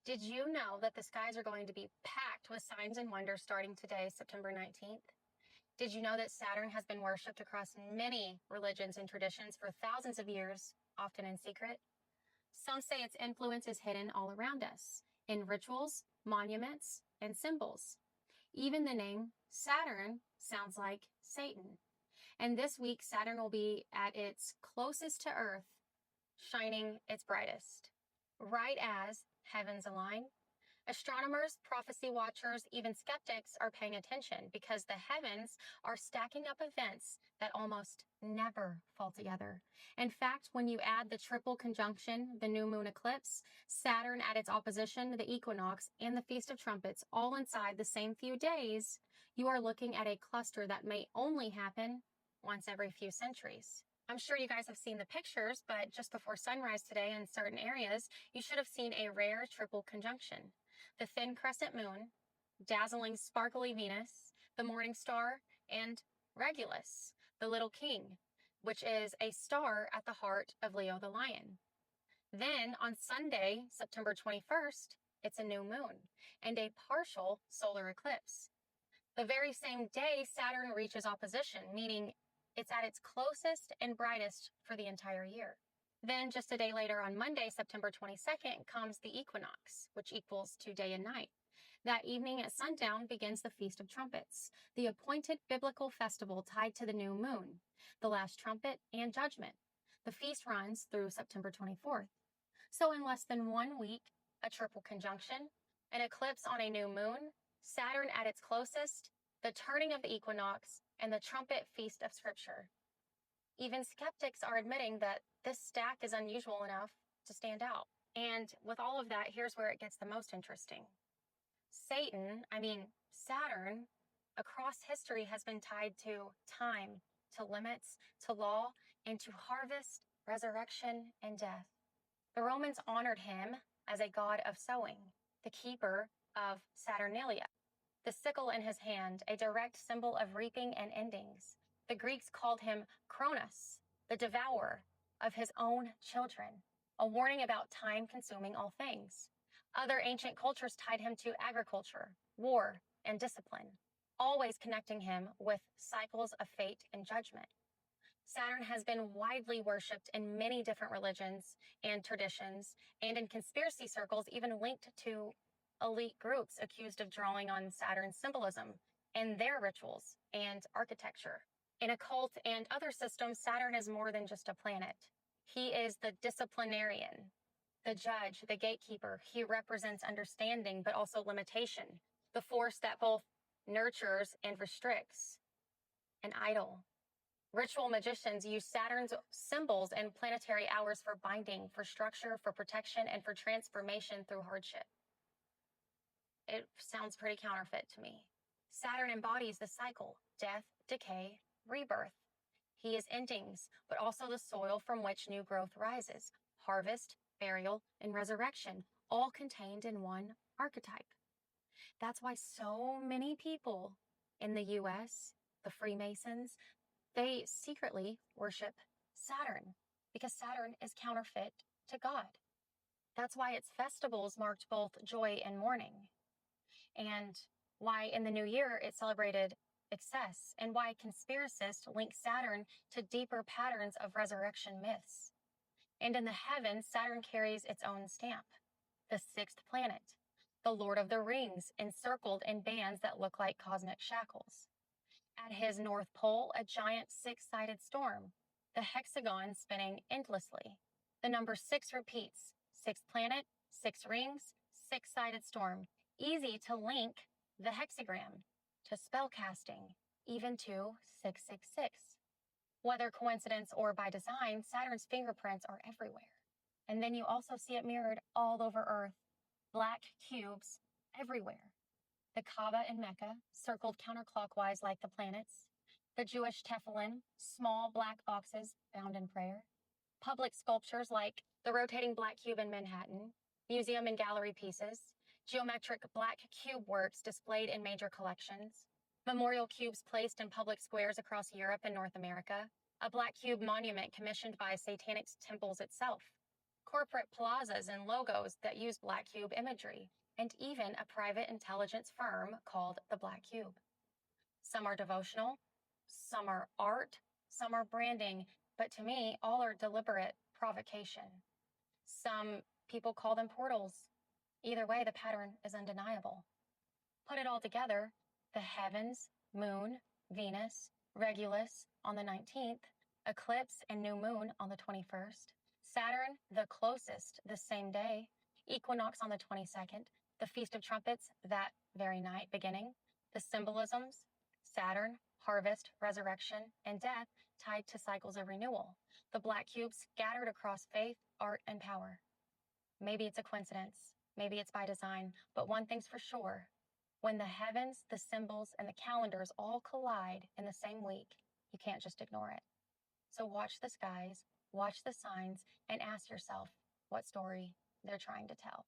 Did you know that the skies are going to be packed with signs and wonders starting today, September 19th? Did you know that Saturn has been worshipped across many religions and traditions for thousands of years, often in secret? Some say its influence is hidden all around us, in rituals, monuments, and symbols. Even the name Saturn sounds like Satan. And this week, Saturn will be at its closest to Earth, shining its brightest. Right as heavens align, astronomers, prophecy watchers, even skeptics are paying attention because the heavens are stacking up events that almost never fall together. In fact, when you add the triple conjunction, the new moon eclipse, Saturn at its opposition, the equinox, and the Feast of Trumpets, all inside the same few days, you are looking at a cluster that may only happen once every few centuries. I'm sure you guys have seen the pictures, but just before sunrise today in certain areas, you should have seen a rare triple conjunction. The thin crescent moon, dazzling sparkly Venus, the morning star, and Regulus, the little king, which is a star at the heart of Leo the lion. Then on Sunday, September 21st, it's a new moon and a partial solar eclipse. The very same day, Saturn reaches opposition, meaning it's at its closest and brightest for the entire year. Then just a day later on Monday, September 22nd, comes the equinox, which equals to day and night. That evening at sundown begins the Feast of Trumpets, the appointed biblical festival tied to the new moon, the last trumpet and judgment. The feast runs through September 24th. So in less than 1 week, a triple conjunction, an eclipse on a new moon, Saturn at its closest, the turning of the equinox, and the trumpet feast of Scripture. Even skeptics are admitting that this stack is unusual enough to stand out. And with all of that, here's where it gets the most interesting. Saturn, across history has been tied to time, to limits, to law, and to harvest, resurrection, and death. The Romans honored him as a god of sowing, the keeper of Saturnalia. The sickle in his hand, a direct symbol of reaping and endings. The Greeks called him Kronos, the devourer of his own children, a warning about time consuming all things. Other ancient cultures tied him to agriculture, war, and discipline, always connecting him with cycles of fate and judgment. Saturn has been widely worshipped in many different religions and traditions, and in conspiracy circles, even linked to elite groups accused of drawing on Saturn's symbolism in their rituals and architecture. In occult and other systems, Saturn is more than just a planet. He is the disciplinarian, the judge, the gatekeeper. He represents understanding, but also limitation, the force that both nurtures and restricts, an idol. Ritual magicians use Saturn's symbols and planetary hours for binding, for structure, for protection, and for transformation through hardship. It sounds pretty counterfeit to me. Saturn embodies the cycle, death, decay, rebirth. He is endings, but also the soil from which new growth rises, harvest, burial, and resurrection, all contained in one archetype. That's why so many people in the US, the Freemasons, they secretly worship Saturn because Saturn is counterfeit to God. That's why its festivals marked both joy and mourning, and why in the new year it celebrated excess, and why conspiracists link Saturn to deeper patterns of resurrection myths. And in the heavens, Saturn carries its own stamp, the sixth planet, the Lord of the Rings, encircled in bands that look like cosmic shackles. At his north pole, a giant six-sided storm, the hexagon spinning endlessly. The number 6 repeats, sixth planet, 6 rings, six-sided storm. Easy to link the hexagram to spellcasting, even to 666. Whether coincidence or by design, Saturn's fingerprints are everywhere. And then you also see it mirrored all over Earth, black cubes everywhere. The Kaaba in Mecca, circled counterclockwise like the planets. The Jewish tefillin, small black boxes bound in prayer. Public sculptures like the rotating black cube in Manhattan, museum and gallery pieces, geometric black cube works displayed in major collections, memorial cubes placed in public squares across Europe and North America, a black cube monument commissioned by Satanic temples itself, corporate plazas and logos that use Black Cube imagery, and even a private intelligence firm called the Black Cube. Some are devotional, some are art, some are branding, but to me, all are deliberate provocation. Some people call them portals. Either way, the pattern is undeniable. Put it all together, the heavens, moon, Venus, Regulus on the 19th, eclipse and new moon on the 21st, Saturn the closest the same day, equinox on the 22nd, the Feast of Trumpets that very night beginning, the symbolisms, Saturn, harvest, resurrection, and death tied to cycles of renewal, the black cubes scattered across faith, art, and power. Maybe it's a coincidence, maybe it's by design, but one thing's for sure. When the heavens, the symbols, and the calendars all collide in the same week, you can't just ignore it. So watch the skies, watch the signs, and ask yourself what story they're trying to tell.